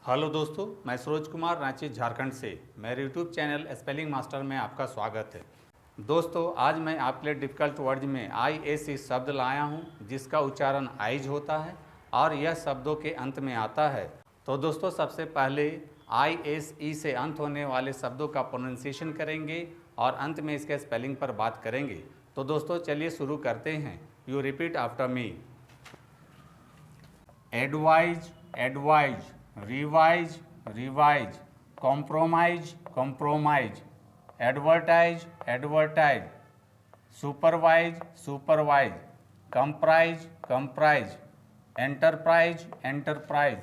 Hello दोस्तों, मैं सरोज कुमार रांची झारखंड से मेरे यूट्यूब चैनल स्पेलिंग मास्टर में आपका स्वागत है। दोस्तों, आज मैं आपके लिए डिफ़िकल्ट वर्ड्स में ISE शब्द लाया हूं, जिसका उच्चारण आइज होता है और यह शब्दों के अंत में आता है। तो दोस्तों, सबसे पहले ISE से अंत होने वाले शब्दों का प्रोनाउंसिएशन करेंगे और अंत में इसके स्पेलिंग पर बात करेंगे। तो दोस्तों, चलिए शुरू करते हैं। You repeat after me. Advise, advise, revise, revise, compromise, compromise, advertise, advertise, supervise, supervise, comprise, comprise, enterprise, enterprise,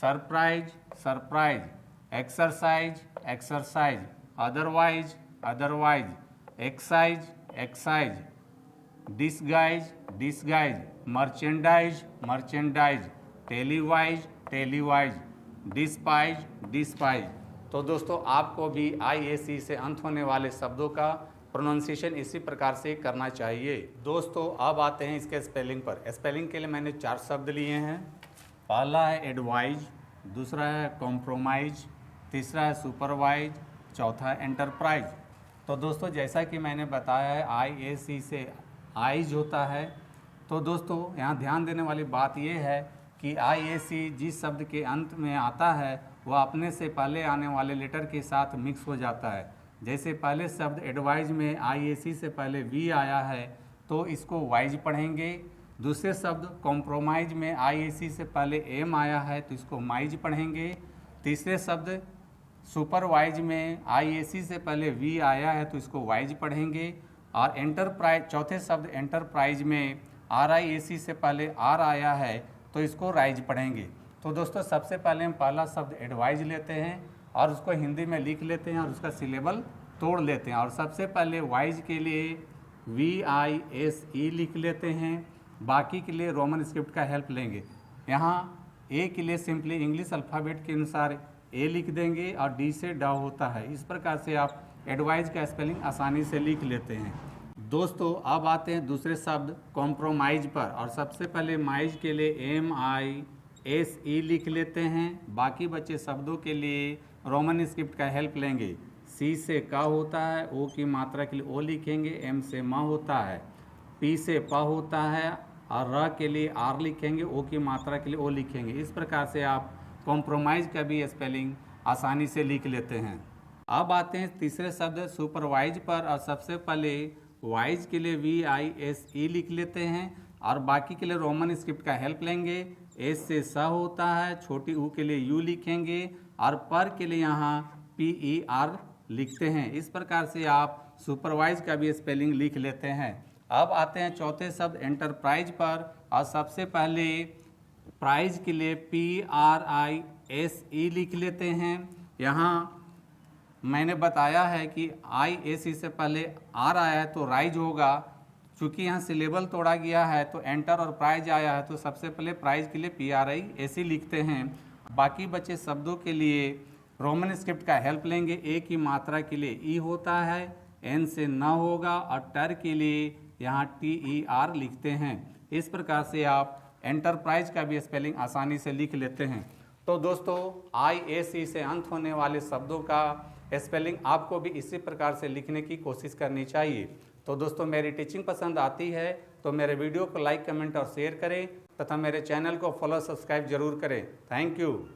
surprise, surprise, exercise, exercise, otherwise, otherwise, excise, excise, disguise, disguise, merchandise, merchandise, televised, televised, despise, despise. तो दोस्तों, आपको भी ISE से अंत होने वाले शब्दों का प्रोनाउंसिएशन इसी प्रकार से करना चाहिए। दोस्तों, अब आते हैं इसके स्पेलिंग पर। स्पेलिंग के लिए मैंने 4 शब्द लिए हैं। पहला है एडवाइज, दूसरा है कॉम्प्रोमाइज, तीसरा है सुपरवाइज, चौथा है एंटरप्राइज। तो दोस्तों, जैसा कि मैंने बताया है ISE से आइज होता है। तो दोस्तों, यहाँ ध्यान देने वाली बात यह है कि ISE जिस शब्द के अंत में आता है वह अपने से पहले आने वाले लेटर के साथ मिक्स हो जाता है। जैसे पहले शब्द एडवाइज में ISE से पहले V आया है तो इसको वाइज पढ़ेंगे। दूसरे शब्द कॉम्प्रोमाइज में ISE से पहले M आया है तो इसको माइज पढ़ेंगे। तीसरे शब्द सुपरवाइज में ISE से पहले V आया है तो इसको वाइज पढ़ेंगे। और एंटरप्राइज, चौथे शब्द एंटरप्राइज में RISE से पहले R आया है तो इसको राइज पढ़ेंगे। तो दोस्तों, सबसे पहले हम पहला शब्द एडवाइज लेते हैं और उसको हिंदी में लिख लेते हैं और उसका सिलेबल तोड़ लेते हैं। और सबसे पहले वाइज के लिए VISE लिख लेते हैं। बाकी के लिए रोमन स्क्रिप्ट का हेल्प लेंगे। यहाँ A के लिए सिंपली इंग्लिश अल्फ़ाबेट के अनुसार A लिख देंगे और D से ड होता है। इस प्रकार से आप एडवाइज का स्पेलिंग आसानी से लिख लेते हैं। दोस्तों, अब आते हैं दूसरे शब्द कॉम्प्रोमाइज पर। और सबसे पहले माइज के लिए MISE लिख लेते हैं। बाकी बचे शब्दों के लिए रोमन स्क्रिप्ट का हेल्प लेंगे। C से क होता है, O की मात्रा के लिए O लिखेंगे, M से म होता है, P से प होता है और र के लिए R लिखेंगे, O की मात्रा के लिए O लिखेंगे। इस प्रकार से आप कॉम्प्रोमाइज़ का भी स्पेलिंग आसानी से लिख लेते हैं। अब आते हैं तीसरे शब्द सुपरवाइज पर। और सबसे पहले वाइज के लिए VISE लिख लेते हैं और बाकी के लिए रोमन स्क्रिप्ट का हेल्प लेंगे। S से स होता है, छोटी U के लिए U लिखेंगे और पर के लिए यहाँ PER लिखते हैं। इस प्रकार से आप सुपरवाइज का भी स्पेलिंग लिख लेते हैं। अब आते हैं चौथे शब्द एंटरप्राइज पर। और सबसे पहले प्राइज के लिए PRISE लिख लेते हैं। यहाँ मैंने बताया है कि ISE से पहले R आया है तो राइज होगा। चूँकि यहाँ सिलेबल तोड़ा गया है तो एंटर और प्राइज आया है तो सबसे पहले प्राइज के लिए PRISE लिखते हैं। बाकी बचे शब्दों के लिए रोमन स्क्रिप्ट का हेल्प लेंगे। A की मात्रा के लिए E होता है, N से न होगा और टर के लिए यहाँ TER लिखते हैं। इस प्रकार से आप एंटरप्राइज का भी स्पेलिंग आसानी से लिख लेते हैं। तो दोस्तों, ISE से अंत होने वाले शब्दों का स्पेलिंग आपको भी इसी प्रकार से लिखने की कोशिश करनी चाहिए। तो दोस्तों, मेरी टीचिंग पसंद आती है तो मेरे वीडियो को लाइक, कमेंट और शेयर करें तथा मेरे चैनल को फॉलो, सब्सक्राइब जरूर करें। Thank you.